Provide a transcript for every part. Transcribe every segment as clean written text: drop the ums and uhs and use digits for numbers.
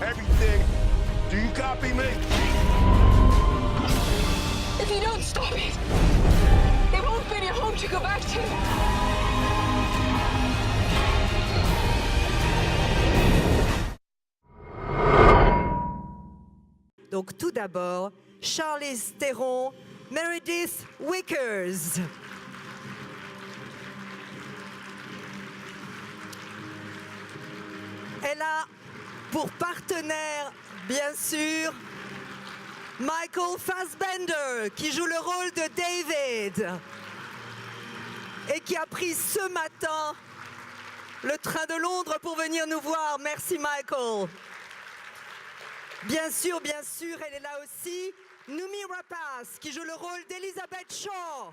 everything. Do you copy me? If you don't stop it, it won't be your home to go back to. Donc tout d'abord, Charlize Theron, Meredith Wickers. Elle a pour partenaire, bien sûr, Michael Fassbender, qui joue le rôle de David et qui a pris ce matin le train de Londres pour venir nous voir. Merci Michael. Bien sûr, elle est là aussi. Noomi Rapace, qui joue le rôle d'Elizabeth Shaw.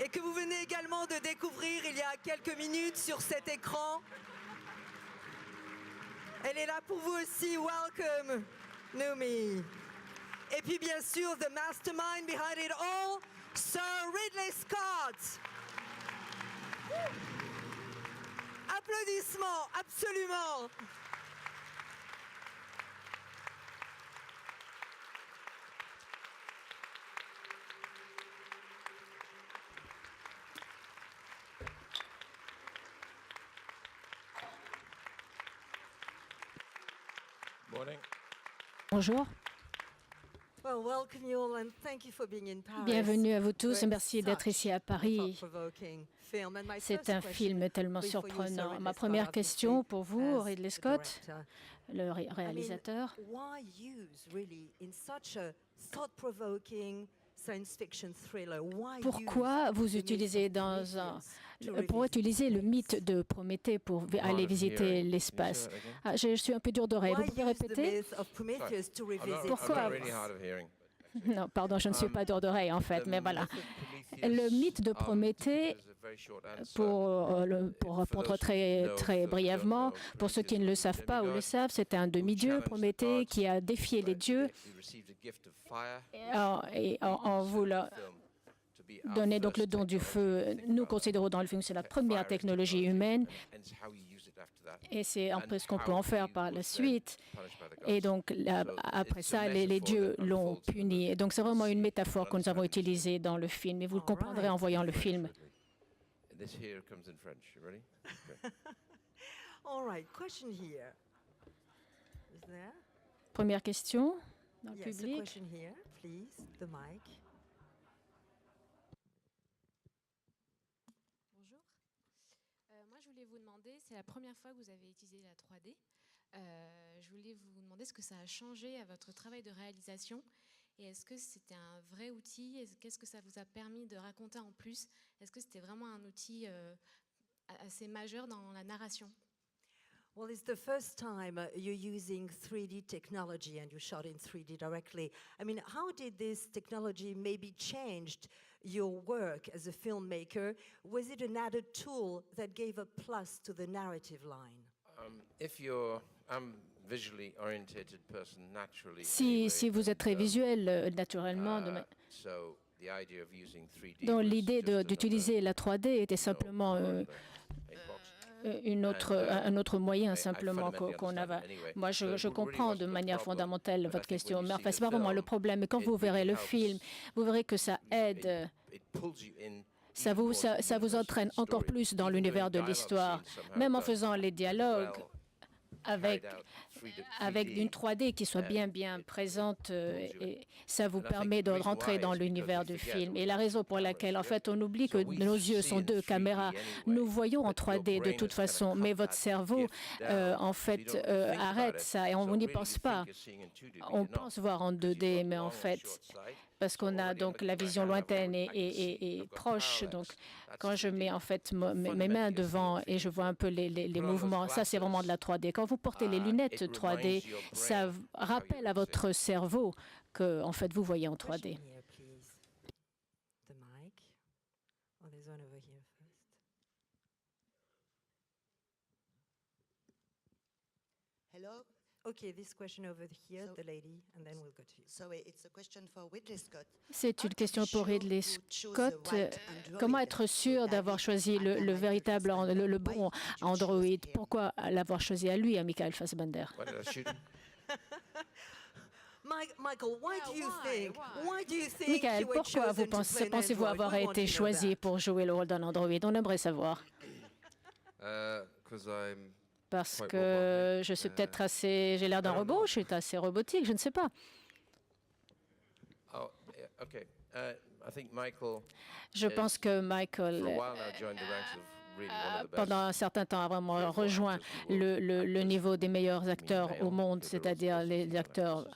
Et que vous venez également de découvrir il y a quelques minutes sur cet écran. Elle est là pour vous aussi. Welcome, Noomi. Et puis bien sûr, the mastermind behind it all, Sir Ridley Scott. Applaudissements, absolument. Bonjour. Bienvenue à vous tous et merci d'être ici à Paris. C'est un film tellement surprenant. Ma première question pour vous, Ridley Scott, le réalisateur. Pourquoi vous utilisez pour utiliser le mythe de Prométhée pour aller visiter l'espace? Je suis un peu dur d'oreille. Vous pouvez répéter? Pourquoi? Non, pardon, je ne suis pas dur d'oreille en fait, mais voilà. Le mythe de Prométhée, pour répondre très brièvement, pour ceux qui ne le savent pas ou le savent, c'était un demi-dieu, Prométhée, qui a défié les dieux et en voulant donner donc le don du feu. Nous considérons dans le film que c'est la première technologie humaine et c'est un peu ce qu'on peut en faire par la suite. Et donc, après ça, les dieux l'ont puni. Et donc, c'est vraiment une métaphore que nous avons utilisée dans le film. Et vous le comprendrez en voyant le film. Première question dans le public. Bonjour. Moi, je voulais vous demander, c'est la première fois que vous avez utilisé la 3D. Je voulais vous demander ce que ça a changé à votre travail de réalisation et est-ce que c'était un vrai outil? Qu'est-ce que ça vous a permis de raconter en plus? Est-ce que c'était vraiment un outil assez majeur dans la narration? Well, it's the first time you're using 3D technology and you shot in 3D directly. I mean, how did this technology maybe changed your work as a filmmaker? Was it an added tool that gave a plus to the narrative line? Si vous êtes très visuel, naturellement, donc l'idée d'utiliser la 3D était simplement un autre moyen simplement qu'on avait. Moi, je comprends de manière fondamentale votre question, mais enfin, ce n'est pas vraiment le problème. Mais quand vous verrez le film, vous verrez que ça aide. Ça vous entraîne encore plus dans l'univers de l'histoire, même en faisant les dialogues avec une 3D qui soit bien présente et ça vous permet de rentrer dans l'univers du film. Et la raison pour laquelle, en fait, on oublie que nos yeux sont deux caméras. Nous voyons en 3D de toute façon, mais votre cerveau, en fait, arrête ça et on n'y pense pas. On pense voir en 2D, mais en fait, parce qu'on a donc la vision lointaine et proche. Donc, quand je mets en fait mes mains devant et je vois un peu les mouvements, ça c'est vraiment de la 3D. Quand vous portez les lunettes 3D, ça rappelle à votre cerveau que en fait vous voyez en 3D. Hello, Okay, this question over here, the lady, and then we'll go to you. So it's a question for Ridley Scott. C'est une question pour Ridley Scott. Comment être sûr d'avoir choisi le véritable, le bon Android? Pourquoi l'avoir choisi à lui, à Michael Fassbender? Why did I shoot him? Michael, why do you think? Why do you think Michael, you were pourquoi chosen to play an pensez-vous android? avoir We want été to know choisi that. pour jouer le rôle d'un Android? On aimerait savoir. 'Cause I'm Parce quite que robotic. je suis peut-être assez... J'ai l'air d'un robot, je suis assez robotique, je ne sais pas. Oh, yeah, okay. I think Michael, Je pense que for Michael, a while now, joined the ranks of really one of the best. pendant un certain temps, a vraiment rejoint le niveau des meilleurs acteurs au monde, c'est-à-dire les acteurs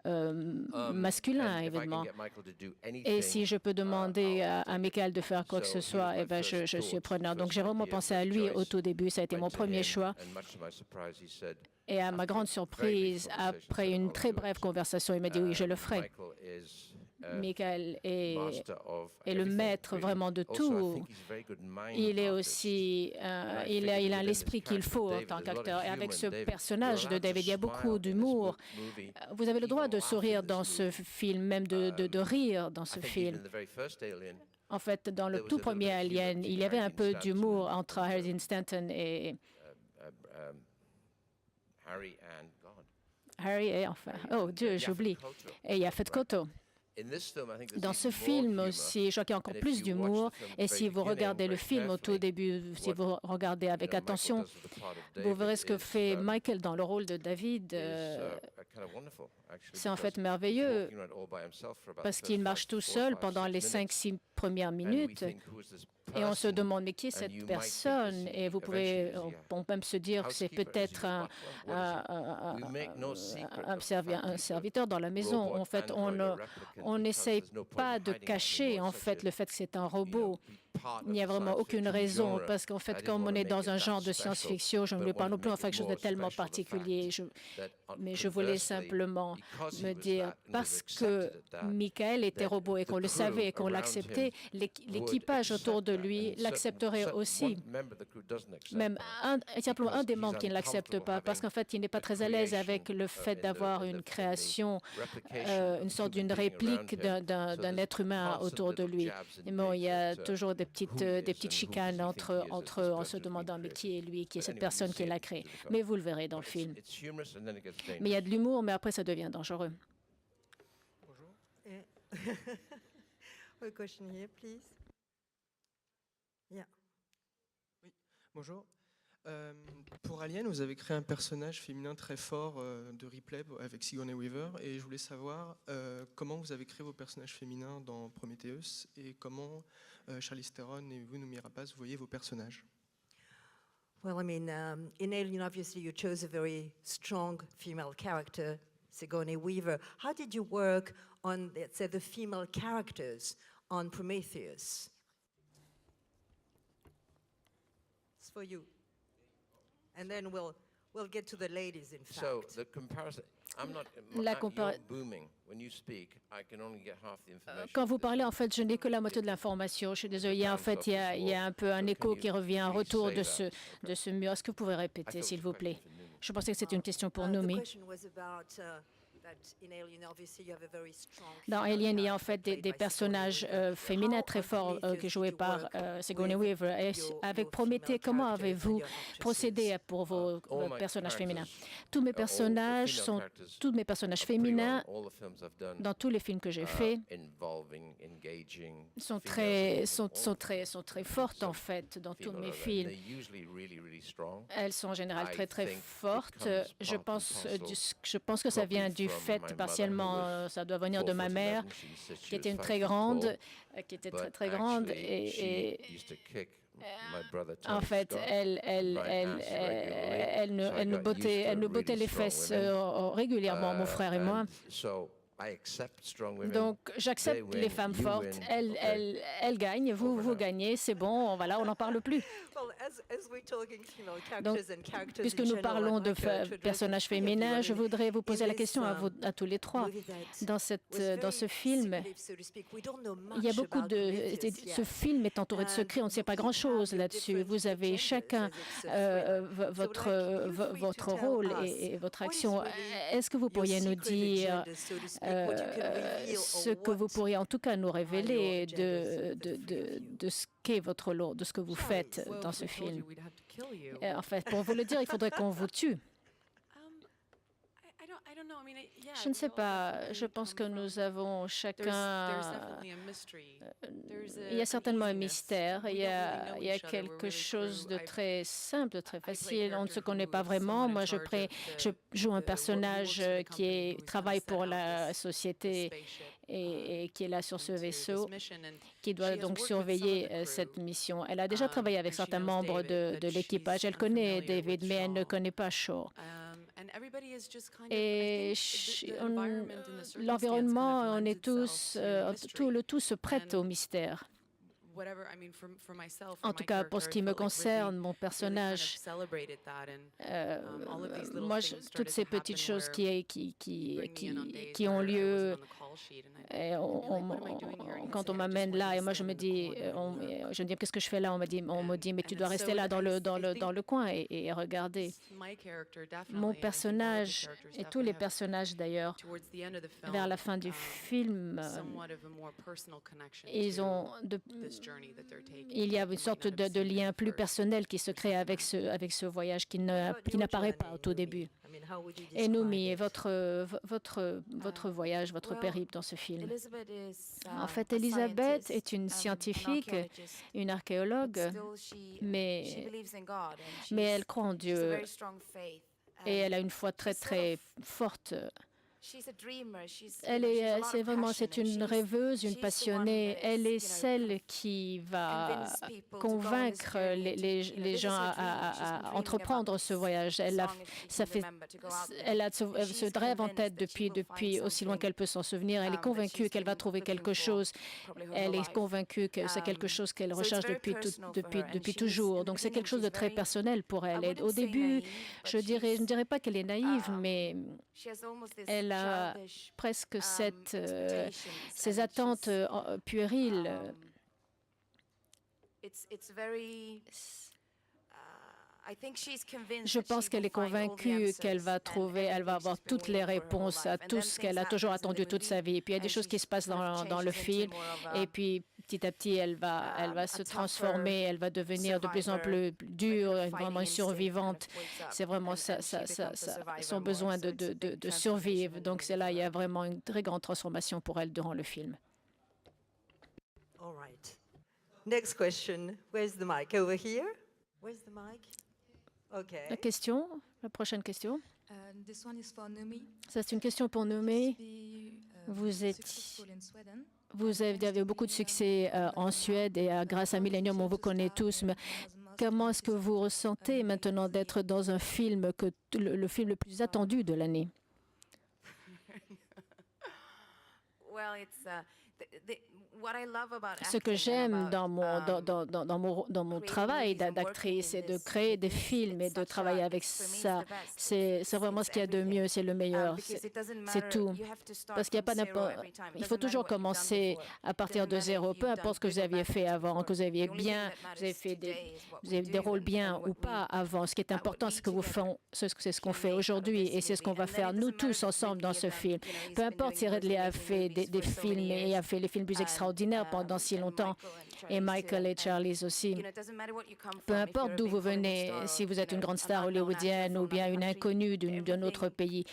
masculins, And if I can évidemment. get Michael to do Et si je peux anything, demander I'll à take it. Michael de faire quoi que ce So he soit, was my eh ben, je first suis thought, preneur. Donc first j'ai vraiment idea, pensé à first lui au choice. tout début, ça a été Went mon to premier him, choix. and much to my surprise, he said, Et à ma grande surprise, après une très brève conversation, il m'a dit oui, je le ferai. Michael is Michael est master of le everything, maître really. vraiment de Also, I tout. think he's a very good mime Il est artist. aussi, il a l'esprit qu'il faut en tant qu'acteur. Et avec ce personnage de David, il y a beaucoup d'humour. Vous avez le droit de sourire dans ce film, même de rire dans ce film. En fait, dans le tout premier Alien, il y avait un peu d'humour entre Harry Stanton et Harry et enfin, oh Dieu, j'oublie. Et il y a Yaphet Kotto. Dans ce film aussi, je crois qu'il y a encore plus d'humour. Et si vous regardez le film au tout début, si vous regardez avec attention, vous verrez ce que fait Michael dans le rôle de David. C'est en fait merveilleux parce qu'il marche tout seul pendant les 5-6 premières minutes. Et on se demande, mais qui est cette personne? Et vous pouvez, on peut même se dire que c'est peut-être un serviteur dans la maison. En fait, on n'essaye pas de cacher en fait le fait que c'est un robot. Il n'y a vraiment aucune raison, parce qu'en fait, comme on est dans un genre de science-fiction, je ne voulais pas non plus en faire quelque chose de tellement particulier. Mais je voulais simplement me dire, parce que Michael était robot et qu'on le savait et qu'on l'acceptait, l'équipage autour de lui l'accepterait aussi. Même simplement un des membres qui ne l'accepte pas, parce qu'en fait, il n'est pas très à l'aise avec le fait d'avoir une création, une sorte d'une réplique d'un être humain autour de lui. Et bon, il y a toujours des petites chicanes entre eux en se demandant mais qui est lui, qui est cette personne qui l'a créé. Mais vous le verrez dans le film. Mais il y a de l'humour, mais après ça devient dangereux. Bonjour. A question here, please. Yeah. Oui, bonjour. Pour Alien, vous avez créé un personnage féminin très fort de Ripley avec Sigourney Weaver, et je voulais savoir comment vous avez créé vos personnages féminins dans Prometheus et comment Charlize Theron et vous, Noomi Rapace, vous voyez vos personnages. Well, I mean, in Alien, obviously, you chose a very strong female character, Sigourney Weaver. How did you work on, let's say, the female characters on Prometheus? It's for you. And then we'll get to the ladies, in fact. So the comparison, you're booming. When you speak, I can only get half the information. Quand vous parlez, en fait, je n'ai que la moitié de l'information. Je suis désolée. Il y a un peu un écho qui revient, un retour de ce mur. Est-ce que vous pouvez répéter, s'il vous plaît? Je pensais que c'était une question pour Noomi. Dans Alien, il y a en fait des personnages féminins très forts joués par Sigourney Weaver. Et avec Prométhée, comment avez-vous procédé pour vos personnages féminins? Tous mes personnages féminins dans tous les films que j'ai faits sont très fortes en fait dans tous mes films. Elles sont en général très fortes. Je pense que ça vient du fait partiellement, ça doit venir de ma mère, qui était une très grande, et en fait, elle nous bottait les fesses régulièrement, mon frère et moi. Donc, j'accepte les femmes fortes. Elles gagnent, vous gagnez, c'est bon, voilà, on n'en parle plus. Donc, puisque nous parlons de personnages féminins, je voudrais vous poser la question à tous les trois. Dans ce film, il y a beaucoup de... Ce film est entouré de secrets, on ne sait pas grand-chose là-dessus. Vous avez chacun votre rôle et votre action. Est-ce que vous pourriez nous dire ce que vous pourriez en tout cas nous révéler de ce qu'est votre rôle, de ce que vous faites dans ce film? En fait, pour vous le dire, il faudrait qu'on vous tue. Je ne sais pas. Je pense que nous avons chacun... Il y a certainement un mystère. Il y a quelque chose de très simple, de très facile. On ne se connaît pas vraiment. Moi, je joue un personnage qui travaille pour la société et qui est là sur ce vaisseau, qui doit donc surveiller cette mission. Elle a déjà travaillé avec certains membres de l'équipage. Elle connaît David, mais elle ne connaît pas Shaw. Et l'environnement, on est tous, tout se prête au mystère. En tout cas, pour ce qui me concerne, mon personnage, moi, toutes ces petites choses qui ont lieu, et quand on m'amène là, et moi je me dis, qu'est-ce que je fais là? On me dit, mais tu dois rester là dans le coin et regarder. Mon personnage, et tous les personnages d'ailleurs, vers la fin du film, il y a une sorte de lien plus personnel qui se crée avec ce voyage qui n'apparaît pas au tout début. Et Noomi, votre voyage, votre périple dans ce film. En fait, Elizabeth est une scientifique, une archéologue, mais elle croit en Dieu et elle a une foi très, très forte. C'est une rêveuse, une passionnée. Elle est celle qui va convaincre les gens à entreprendre ce voyage. Elle a ce rêve en tête depuis aussi loin qu'elle peut s'en souvenir. Elle est convaincue qu'elle va trouver quelque chose. Elle est convaincue que c'est quelque chose qu'elle recherche depuis toujours. Donc c'est quelque chose de très personnel pour elle. Et au début, je ne dirais pas qu'elle est naïve, mais elle a presque ces attentes puériles. Je pense qu'elle est convaincue qu'elle va avoir toutes les réponses à tout ce qu'elle a toujours attendu toute sa vie. Et puis il y a des choses qui se passent dans le film. Et puis petit à petit, elle va se transformer, elle va devenir de plus en plus dure, vraiment une survivante. C'est vraiment son besoin de survivre. Donc c'est là, il y a vraiment une très grande transformation pour elle durant le film. All right. Next question. Where's the mic? Over here? Where's the mic? Okay. La prochaine question. C'est une question pour Noomi. Vous avez beaucoup de succès en Suède et grâce à Millennium, on vous connaît tous. Mais comment est-ce que vous ressentez maintenant d'être dans un film, le film le plus attendu de l'année? Ce que j'aime dans mon travail d'actrice, c'est de créer des films et de travailler avec ça. C'est vraiment ce qu'il y a de mieux, c'est le meilleur, c'est tout. Parce qu'il n'y a pas n'importe... Il faut toujours commencer à partir de zéro, peu importe ce que vous aviez fait avant, que vous avez fait des rôles bien ou pas avant. Ce qui est important, c'est c'est ce qu'on fait aujourd'hui et c'est ce qu'on va faire nous tous ensemble dans ce film. Peu importe si Ridley a fait des films et a fait les films plus extraordinaires pendant si longtemps, et Michael et Charlize aussi. Peu importe d'où vous venez, si vous êtes une grande star hollywoodienne ou bien une inconnue d'un autre pays,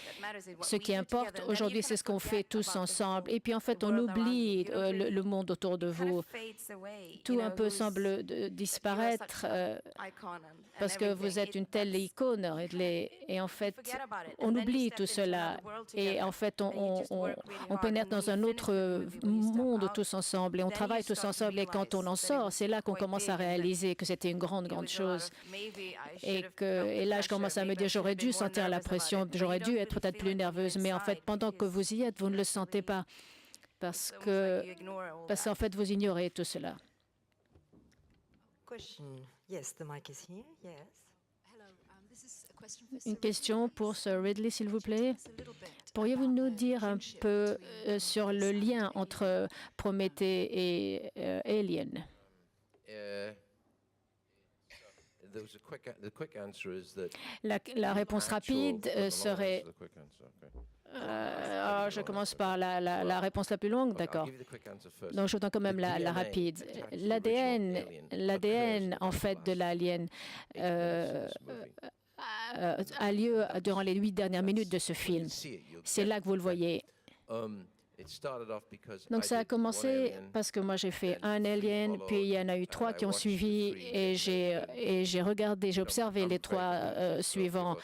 ce qui importe aujourd'hui, c'est ce qu'on fait tous ensemble. Et puis en fait, on oublie le monde autour de vous. Tout un peu semble disparaître parce que vous êtes une telle icône, Ridley. Et en fait, on oublie tout cela. Et en fait, on pénètre dans un autre monde tous ensemble et on travaille tous ensemble. Et quand on en sort, c'est là qu'on commence à réaliser que c'était une grande chose. Et là, je commence à me dire, j'aurais dû sentir la pression, j'aurais dû être peut-être plus nerveuse. Mais en fait, pendant que vous y êtes, vous ne le sentez pas. Parce qu'en fait, vous ignorez tout cela. Yes, the mic is here. Yes. Une question pour Sir Ridley, s'il vous plaît. Pourriez-vous nous dire un peu sur le lien entre Prométhée et Alien? La réponse rapide serait... je commence par la réponse la plus longue, d'accord. Donc, je vous donne quand même la rapide. L'ADN, en fait, de l'Alien a lieu durant les 8 dernières minutes de ce film. C'est là que vous le voyez. Donc ça a commencé parce que moi j'ai fait un Alien, puis il y en a eu 3 qui ont suivi et j'ai regardé, j'ai observé les 3 suivants.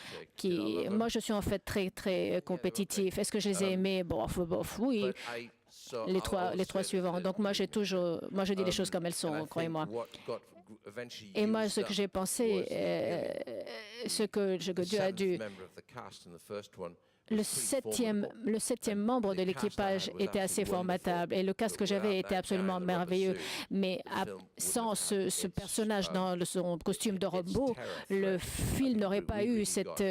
Moi je suis en fait très compétitif. Est-ce que je les ai aimés? Bon, oui. Les trois suivants. Donc moi je dis les choses comme elles sont, croyez-moi. Et moi, ce que j'ai pensé, ce que Dieu a dû... Le septième membre de l'équipage était assez formidable et le casque que j'avais était absolument merveilleux. Mais sans ce personnage dans son costume de robot, le film n'aurait pas eu cette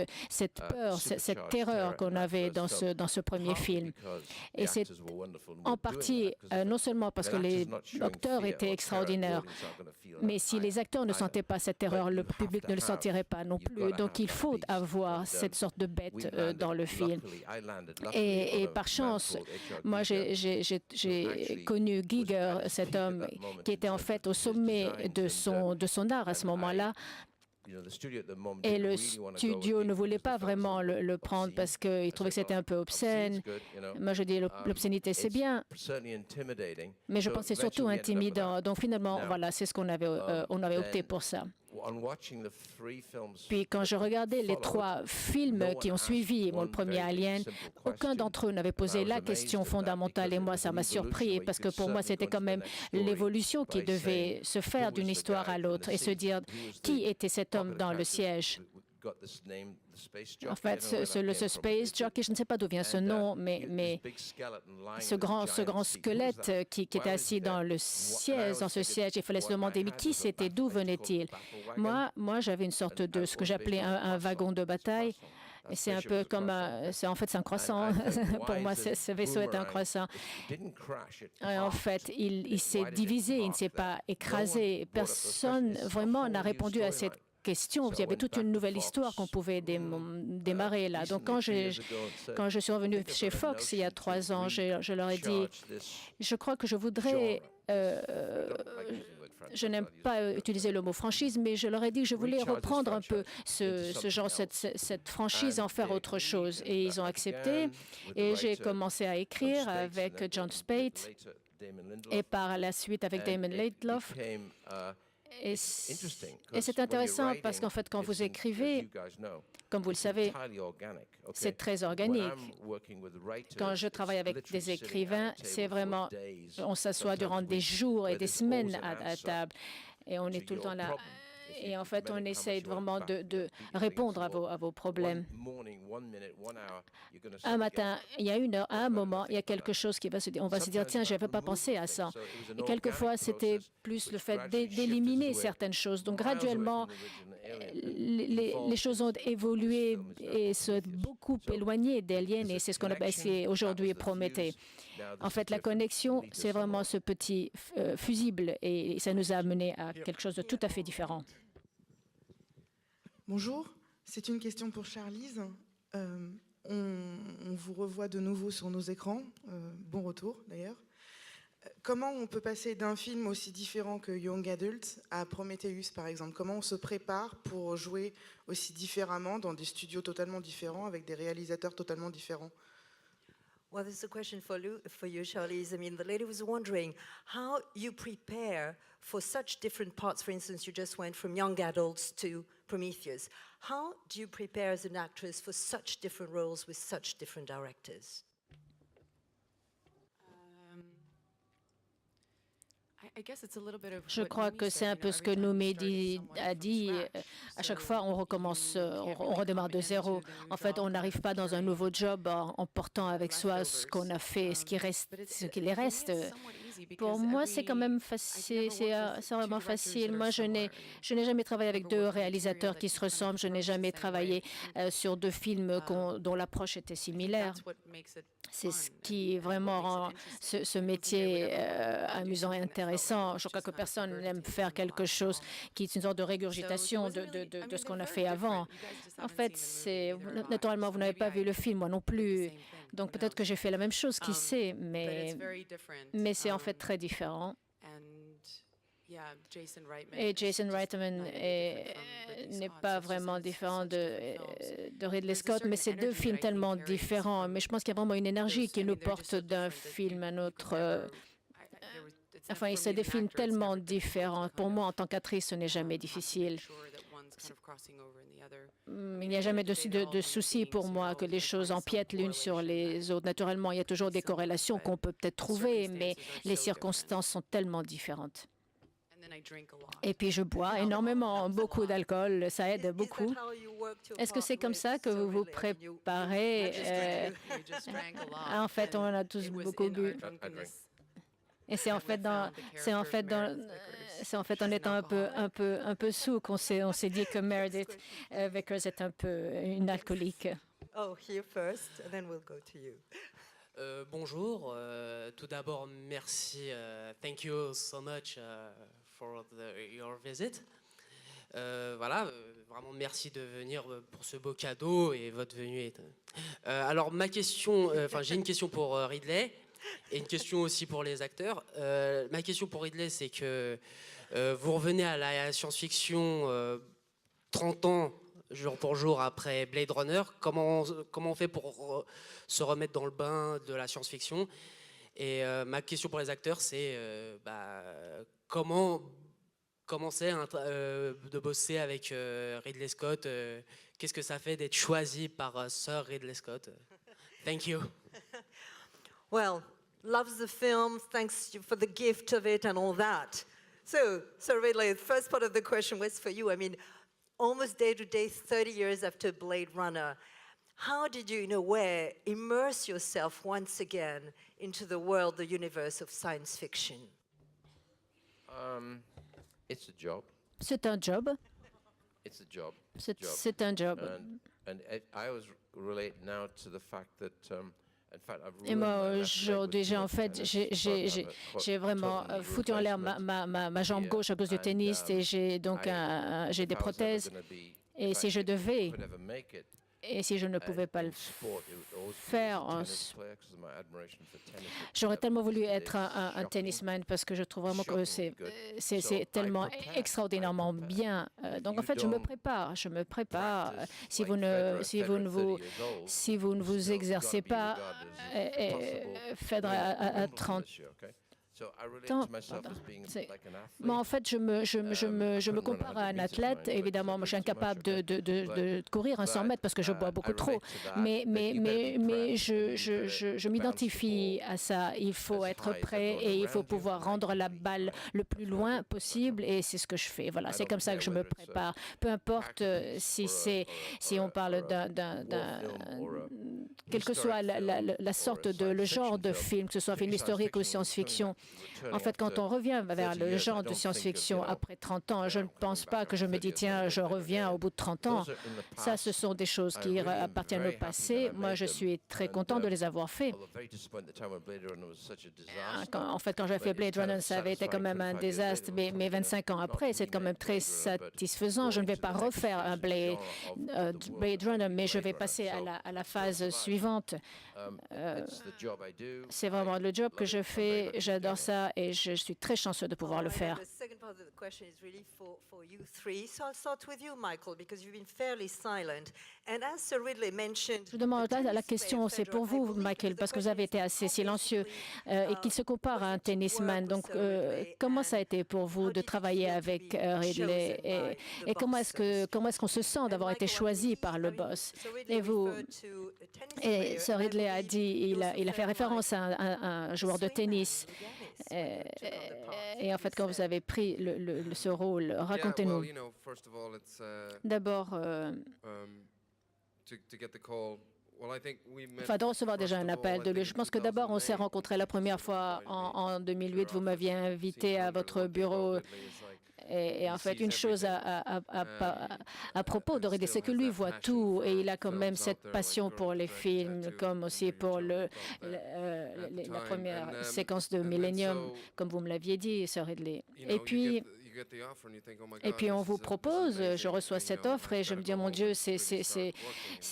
peur, cette terreur qu'on avait dans ce premier film. Et c'est en partie non seulement parce que les acteurs étaient extraordinaires, mais si les acteurs ne sentaient pas cette terreur, le public ne le sentirait pas non plus. Donc il faut avoir cette sorte de bête dans le film. Et par chance, moi j'ai connu Giger, cet homme qui était en fait au sommet de son art à ce moment-là. Et le studio ne voulait pas vraiment le prendre parce qu'il trouvait que c'était un peu obscène. Moi, je dis l'obscénité, c'est bien, mais je pensais surtout intimidant. Donc finalement, voilà, c'est ce qu'on avait opté pour ça. Puis quand je regardais les 3 films qui ont suivi le premier Alien, aucun d'entre eux n'avait posé la question fondamentale et moi ça m'a surpris parce que pour moi c'était quand même l'évolution qui devait se faire d'une histoire à l'autre et se dire qui était cet homme dans le siège. En fait, ce Space Jockey, je ne sais pas d'où vient ce nom, mais ce grand squelette qui était assis dans ce siège, il fallait se demander, mais qui c'était, d'où venait-il? Moi, j'avais une sorte de ce que j'appelais un wagon de bataille. Et c'est un peu comme c'est un croissant. Pour moi, ce vaisseau est un croissant. Et en fait, il s'est divisé, il ne s'est pas écrasé. Personne vraiment n'a répondu à cette question. Il y avait toute une nouvelle histoire qu'on pouvait démarrer là. Donc quand je suis revenue chez Fox il y a 3 ans, je leur ai dit, je crois que je voudrais... je n'aime pas utiliser le mot franchise, mais je leur ai dit que je voulais reprendre un peu cette franchise, en faire autre chose. Et ils ont accepté. Et j'ai commencé à écrire avec John Spate et par la suite avec Damon Lindelof. Et c'est intéressant parce qu'en fait, quand vous écrivez, comme vous le savez, c'est très organique. Quand je travaille avec des écrivains, c'est vraiment, on s'assoit durant des jours et des semaines à table et on est tout le temps là. Et en fait, on essaye vraiment de répondre à vos problèmes. Un matin, il y a 1 heure, à un moment, il y a quelque chose qui va se dire. On va se dire, tiens, je n'avais pas pensé à ça. Et quelquefois, c'était plus le fait d'éliminer certaines choses. Donc, graduellement, les choses ont évolué et se beaucoup éloignées d'Alien. Et c'est ce qu'on appelle aujourd'hui Prométhée. En fait, la connexion, c'est vraiment ce petit fusible. Et ça nous a amené à quelque chose de tout à fait différent. Bonjour, c'est une question pour Charlize. On vous revoit de nouveau sur nos écrans. Bon retour, d'ailleurs. Comment on peut passer d'un film aussi différent que Young Adult à Prometheus, par exemple? Comment on se prépare pour jouer aussi différemment dans des studios totalement différents, avec des réalisateurs totalement différents? Well, this is a question for you, Charlize. I mean, the lady was wondering how you prepare for such different parts. For instance, you just went from Young Adults to Prometheus. How do you prepare as an actress for such different roles with such different directors? Je crois que c'est un peu ce que Noumédi a dit. À chaque fois, on recommence, on redémarre de zéro. En fait, on n'arrive pas dans un nouveau job en portant avec soi ce qu'on a fait, ce qui les reste. Pour moi, c'est quand même facile, c'est vraiment facile. Moi, je n'ai jamais travaillé avec deux réalisateurs qui se ressemblent. Je n'ai jamais travaillé sur deux films dont l'approche était similaire. C'est ce qui vraiment rend ce métier amusant et intéressant. Je crois que personne n'aime faire quelque chose qui est une sorte de régurgitation de ce qu'on a fait avant. En fait, naturellement, vous n'avez pas vu le film, moi non plus. Donc peut-être que j'ai fait la même chose, qui sait, mais c'est en fait très différent. Et Jason Reitman n'est pas vraiment différent de Ridley Scott, mais c'est deux films tellement différents. Mais je pense qu'il y a vraiment une énergie qui nous porte d'un film à un autre. Enfin, c'est des films tellement différents. Pour moi, en tant qu'actrice, ce n'est jamais difficile. Il n'y a jamais de souci pour moi que les choses empiètent l'une sur les autres. Naturellement, il y a toujours des corrélations qu'on peut peut-être trouver, mais les circonstances sont tellement différentes. Et puis je bois énormément, beaucoup d'alcool, ça aide beaucoup. Est-ce que c'est comme ça que vous vous préparez? En fait, on a tous beaucoup bu. Et c'est en fait en étant un peu sous qu'on s'est dit que Meredith Vickers est un peu une alcoolique. Oh, here first, and then we'll go to you. Bonjour. Tout d'abord, merci. Thank you so much for your visit. Vraiment merci de venir pour ce beau cadeau et votre venue est. Alors ma question, j'ai une question pour Ridley et une question aussi pour les acteurs. Ma question pour Ridley, c'est que vous revenez à la science-fiction 30 ans jour pour jour après Blade Runner. Comment on fait pour se remettre dans le bain de la science-fiction? Et ma question pour les acteurs, c'est comment c'est de bosser avec Ridley Scott? Qu'est-ce que ça fait d'être choisi par Sir Ridley Scott? Thank you. Well, loves the film, thanks for the gift of it and all that. So Ridley, the first part of the question was for you. I mean, almost day to day, 30 years after Blade Runner, how did you, in a way, immerse yourself once again into the world, the universe of science fiction? It's a job. C'est un job. It's a job. C'est un job. And I always relate now to the fact that et moi, aujourd'hui, j'ai vraiment foutu en l'air ma jambe gauche à cause du tennis et j'ai des prothèses. Et si je devais, et si je ne pouvais pas le faire, j'aurais tellement voulu être un tennisman parce que je trouve vraiment que c'est tellement extraordinairement bien. Donc en fait, je me prépare. Si vous ne vous exercez pas, faites à 30 ans. Mais en fait, je me compare à un athlète. Évidemment, moi, je suis incapable de courir un 100 mètres parce que je bois beaucoup trop. Mais je m'identifie à ça. Il faut être prêt et il faut pouvoir rendre la balle le plus loin possible. Et c'est ce que je fais. Voilà, c'est comme ça que je me prépare. Peu importe si on parle quelle que soit la sorte le genre de film, que ce soit un film historique ou science-fiction. En fait, quand on revient vers le genre de science-fiction après 30 ans, je ne pense pas que je me dis, tiens, je reviens au bout de 30 ans. Ça, ce sont des choses qui appartiennent au passé. Moi, je suis très content de les avoir fait. En fait, quand j'ai fait Blade Runner, ça avait été quand même un désastre, mais 25 ans après, c'est quand même très satisfaisant. Je ne vais pas refaire un Blade Runner, mais je vais passer à la phase suivante. C'est vraiment le job que je fais. J'adore ça et je suis très chanceux de pouvoir le faire. Je demande la question, c'est pour vous, Michael, parce que vous avez été assez silencieux et qu'il se compare à un tennisman. Donc, comment ça a été pour vous de travailler avec Ridley et comment est-ce qu'on se sent d'avoir été choisi par le boss? Et Sir Ridley a dit, il a fait référence à un joueur de tennis. Et en fait, quand vous avez pris ce rôle, racontez-nous. D'abord, enfin de recevoir déjà un appel de lui. Je pense que d'abord, on s'est rencontrés la première fois en 2008. Vous m'aviez invité à votre bureau. Et en fait, une chose à propos de Ridley, c'est que lui voit tout et il a quand même cette passion pour les films, comme aussi pour la première séquence de Millennium, comme vous me l'aviez dit, Sir Ridley. Et puis on vous propose, je reçois cette offre et je me dis, oh mon Dieu, c'est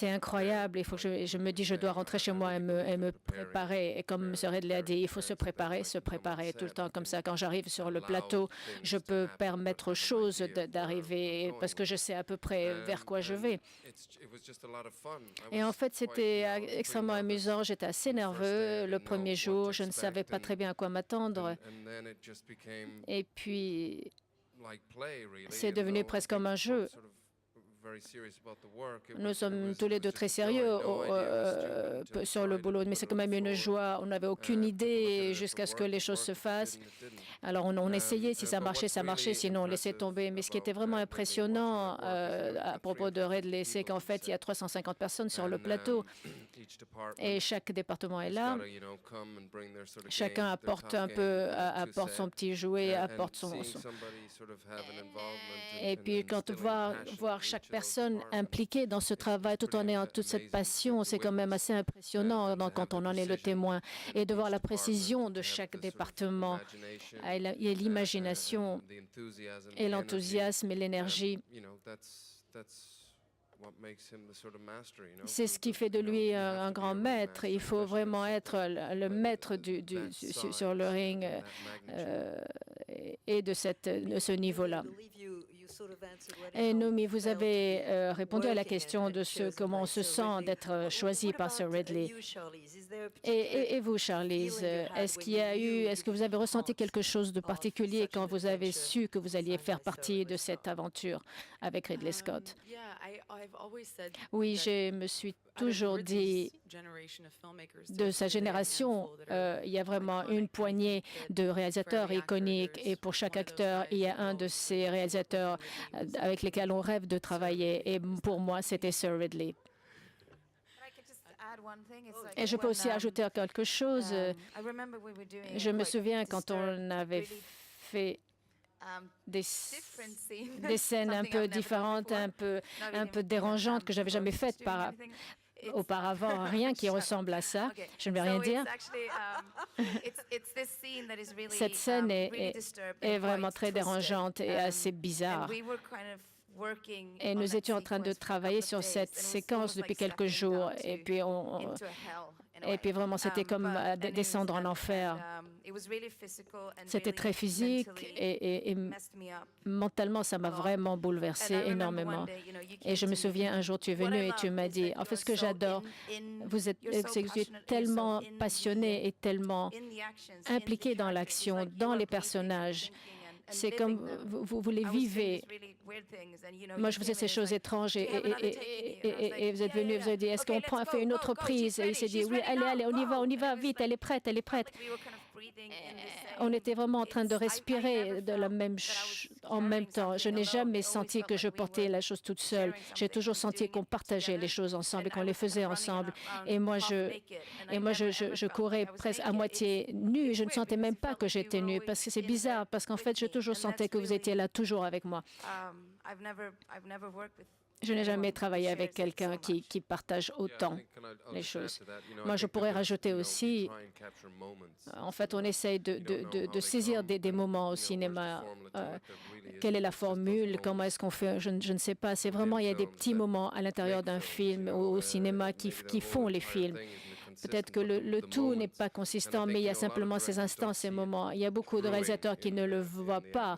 incroyable. Il faut que je me dis, je dois rentrer chez moi et me préparer. Et comme M. Ridley a dit, il faut se préparer tout le temps. Comme ça, quand j'arrive sur le plateau, je peux permettre aux choses d'arriver parce que je sais à peu près vers quoi je vais. Et en fait, c'était extrêmement amusant. J'étais assez nerveux le premier jour. Je ne savais pas très bien à quoi m'attendre. Et puis, c'est devenu presque comme un jeu. Nous sommes tous les deux très sérieux sur le boulot, mais c'est quand même une joie. On n'avait aucune idée jusqu'à ce que les choses se fassent. Alors on essayait, si ça marchait, sinon on laissait tomber. Mais ce qui était vraiment impressionnant à propos de Ridley, c'est qu'en fait, il y a 350 personnes sur le plateau et chaque département est là. Chacun apporte apporte son petit jouet, apporte son... Et puis quand voir chaque personne impliquée dans ce travail tout en ayant toute cette passion, c'est quand même assez impressionnant quand on en est le témoin. Et de voir la précision de chaque département, et l'imagination, et l'enthousiasme et l'énergie. C'est ce qui fait de lui un grand maître. Il faut vraiment être le maître sur le ring et de ce niveau-là. Et Naomi, vous avez répondu à la question de comment on se sent d'être choisi par Sir Ridley. Et vous, Charlize, est-ce que vous avez ressenti quelque chose de particulier quand vous avez su que vous alliez faire partie de cette aventure avec Ridley Scott? Oui, je me suis toujours dit, de sa génération, il y a vraiment une poignée de réalisateurs iconiques et pour chaque acteur, il y a un de ces réalisateurs avec lesquels on rêve de travailler. Et pour moi, c'était Sir Ridley. Et je peux aussi ajouter quelque chose. Je me souviens quand on avait fait des scènes un peu différentes, un peu dérangeantes que j'avais jamais faites auparavant, rien qui ressemble à ça. Je ne vais rien dire. Cette scène est vraiment très dérangeante et assez bizarre. Et nous étions en train de travailler sur cette séquence depuis quelques jours. Et puis vraiment, c'était comme descendre en enfer. C'était très physique et mentalement, ça m'a vraiment bouleversée énormément. Et je me souviens, un jour, tu es venu et tu m'as dit, en fait, ce que j'adore, vous êtes tellement passionné et tellement impliqué dans l'action, dans les personnages. C'est comme vous les vivez. Moi, je faisais ces choses étranges et vous êtes venu, vous avez dit, est-ce qu'on fait une autre prise? Et il s'est dit, oui, allez, on y va, vite, elle est prête. On était vraiment en train de respirer en même temps. Je n'ai jamais senti que je portais la chose toute seule. J'ai toujours senti qu'on partageait les choses ensemble et qu'on les faisait ensemble. Et moi, je courais presque à moitié nue. Je ne sentais même pas que j'étais nue parce que c'est bizarre, parce qu'en fait, je toujours sentais que vous étiez là, toujours avec moi. Je n'ai jamais travaillé avec quelqu'un qui partage autant les choses. Moi, je pourrais rajouter aussi, en fait, on essaye de saisir des moments au cinéma. Quelle est la formule? Comment est-ce qu'on fait? Je ne sais pas. C'est vraiment, il y a des petits moments à l'intérieur d'un film ou au cinéma qui font les films. Peut-être que le tout n'est pas consistant, mais il y a simplement ces instants, ces moments. Il y a beaucoup de réalisateurs qui ne le voient pas,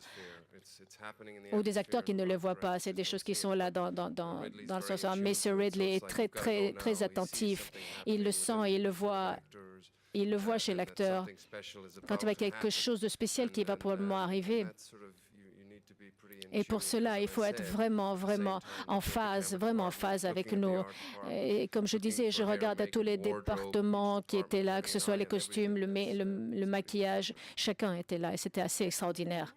ou des acteurs qui ne le voient pas. C'est des choses qui sont là dans le sens. Mais Sir Ridley est très, très, très attentif. Il le sent, il le voit. Il le voit chez l'acteur. Quand il y a quelque chose de spécial qui va probablement arriver. Et pour cela, il faut être vraiment, vraiment en phase avec nous. Et comme je disais, je regarde à tous les départements qui étaient là, que ce soit les costumes, le maquillage, chacun était là et c'était assez extraordinaire.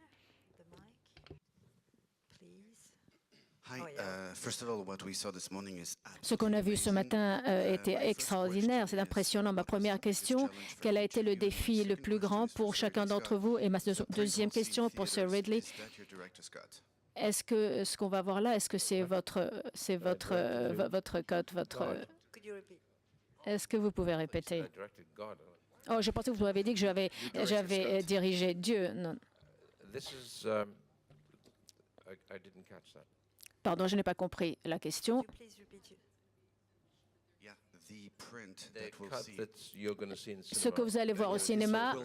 Ce qu'on a vu ce matin était extraordinaire, c'est impressionnant. Ma première question, quel a été le défi le plus grand pour chacun d'entre vous? Et ma deuxième question pour Sir Ridley, est-ce que ce qu'on va voir là, est-ce que c'est votre code, Est-ce que vous pouvez répéter? Oh, je pensais que vous m'avez dit que j'avais dirigé Dieu. Non. Pardon, je n'ai pas compris la question. Ce que vous allez voir au cinéma,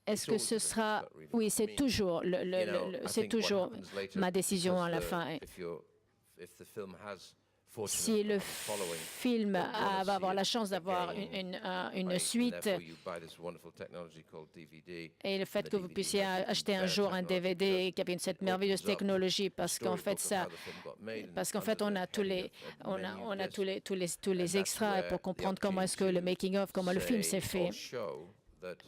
est-ce que ce sera... Oui, c'est toujours, c'est toujours ma décision à la fin. Si le film va avoir la chance d'avoir une suite et le fait que vous puissiez acheter un jour un DVD qui avait cette merveilleuse technologie, parce qu'en fait on a tous les extras pour comprendre comment est-ce que le making of, comment le film s'est fait.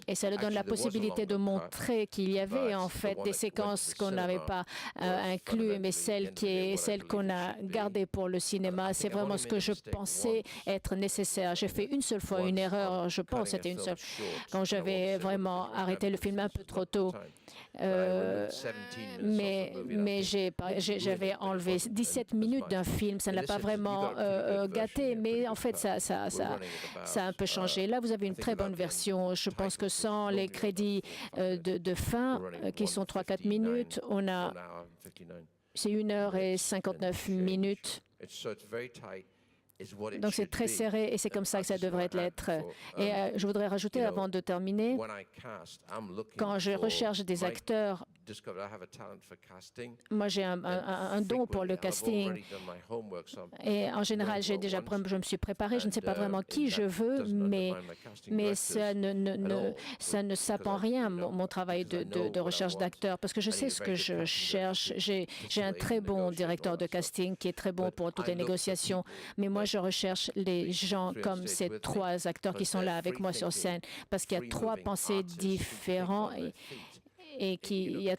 Et ça nous donne la possibilité de montrer qu'il y avait en fait des séquences qu'on n'avait pas incluses, mais celles qu'on a gardées pour le cinéma, c'est vraiment ce que je pensais être nécessaire. J'ai fait une seule fois une erreur, je pense c'était une seule, quand j'avais vraiment arrêté le film un peu trop tôt. Mais j'avais enlevé 17 minutes d'un film, ça ne l'a pas vraiment gâté, mais en fait ça a un peu changé. Là, vous avez une très bonne version. Je pense que sans les crédits de fin, qui sont 3-4 minutes, c'est 1h59 minutes. Donc c'est très serré et c'est comme ça que ça devrait l'être. Et je voudrais rajouter avant de terminer, quand je recherche des acteurs, moi j'ai un don pour le casting et en général je me suis préparée, je ne sais pas vraiment qui je veux, mais ça ne sape en rien mon travail de recherche d'acteurs, parce que je sais ce que je cherche. J'ai un très bon directeur de casting qui est très bon pour toutes les négociations, mais moi je recherche les gens comme ces 3 acteurs qui sont là avec moi sur scène, parce qu'il y a 3 pensées différentes et qu'il y a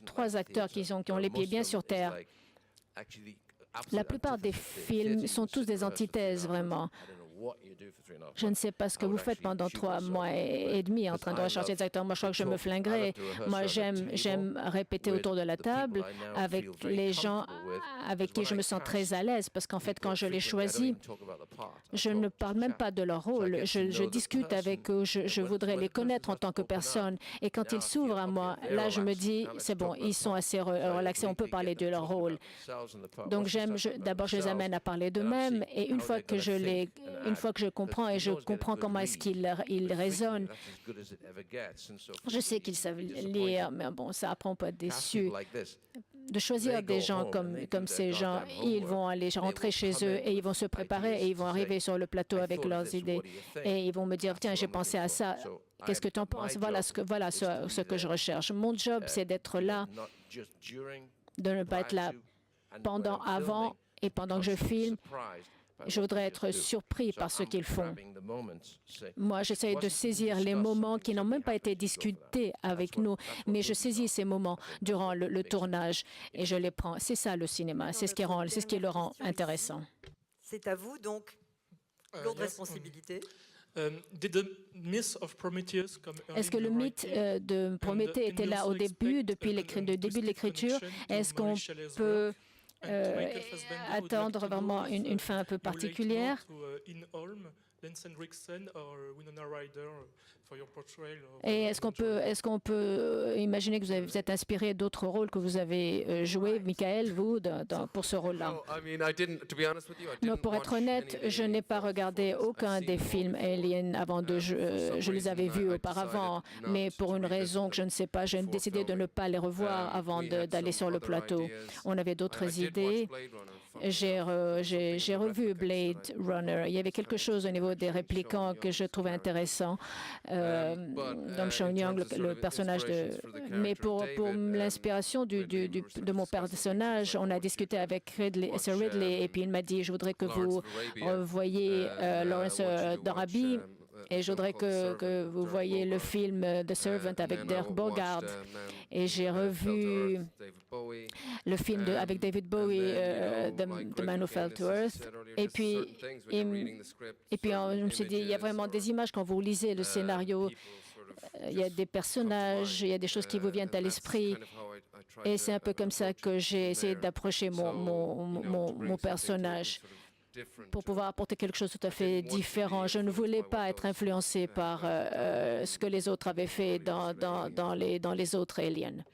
trois acteurs qui ont les pieds bien sur terre. La plupart des films sont tous des antithèses, vraiment. Je ne sais pas ce que vous faites pendant 3 mois et demi en train de rechercher des acteurs. Moi, je crois que je me flinguerais. Moi, j'aime répéter autour de la table avec les gens avec qui je me sens très à l'aise, parce qu'en fait, quand je les choisis, je ne parle même pas de leur rôle. Je discute avec eux, je voudrais les connaître en tant que personne. Et quand ils s'ouvrent à moi, là, je me dis, c'est bon, ils sont assez relaxés, on peut parler de leur rôle. Donc, d'abord, je les amène à parler d'eux-mêmes, et une fois que je comprends et je comprends comment est-ce qu'ils raisonnent, je sais qu'ils savent lire, mais bon, ça après on peut être déçu. De choisir des gens comme ces gens, ils vont aller rentrer chez eux et ils vont se préparer et ils vont arriver sur le plateau avec leurs idées et ils vont me dire, tiens, j'ai pensé à ça, qu'est-ce que tu en penses? Voilà ce que je recherche. Mon job, c'est d'être là, de ne pas être là avant et pendant que je filme. Je voudrais être surpris par ce qu'ils font. Moi, j'essaie de saisir les moments qui n'ont même pas été discutés avec nous, mais je saisis ces moments durant le tournage et je les prends. C'est ça le cinéma, c'est ce qui le rend intéressant. C'est à vous, donc, lourde responsabilité. Est-ce que le mythe de Prométhée était là au début, depuis le début de l'écriture? Est-ce qu'on peut attendre vraiment une fin un peu particulière? Et est-ce qu'on peut imaginer que vous êtes inspiré d'autres rôles que vous avez joués, Michael, vous, pour ce rôle-là? Non, pour être honnête, je n'ai pas regardé aucun des films Alien avant je les avais vus auparavant, mais pour une raison que je ne sais pas, j'ai décidé de ne pas les revoir avant d'aller sur le plateau. On avait d'autres idées. J'ai revu Blade Runner. Il y avait quelque chose au niveau des réplicants que je trouvais intéressant. Dom Sean Young, le personnage de... Mais pour l'inspiration de mon personnage, on a discuté avec Sir Ridley et puis il m'a dit, je voudrais que vous voyiez Lawrence d'Arabie. Et je voudrais que vous voyiez le film The Servant avec Dirk Bogarde. Et j'ai revu le film avec David Bowie, The Man Who Fell to Earth. Et puis, je me suis dit, il y a vraiment des images quand vous lisez le scénario. Il y a des personnages, il y a des choses qui vous viennent à l'esprit. Et c'est un peu comme ça que j'ai essayé d'approcher mon personnage, pour pouvoir apporter quelque chose de tout à fait différent. Je ne voulais pas être influencé par ce que les autres avaient fait dans les autres Aliens.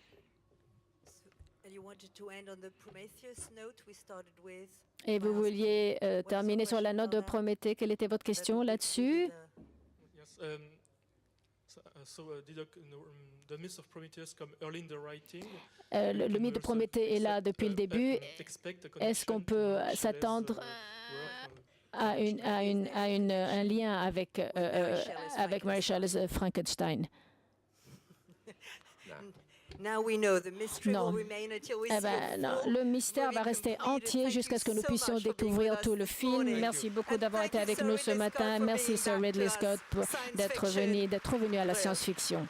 Et vous vouliez terminer sur la note de Prométhée. Quelle était votre question là-dessus? Le mythe de Prométhée est là depuis le début. Est-ce qu'on peut s'attendre à un lien avec Mary Shelley's Frankenstein? Non. Le mystère va rester entier jusqu'à ce que nous puissions découvrir tout le film. Merci beaucoup d'avoir été avec nous ce matin. Merci Sir Ridley Scott d'être venu à la science-fiction.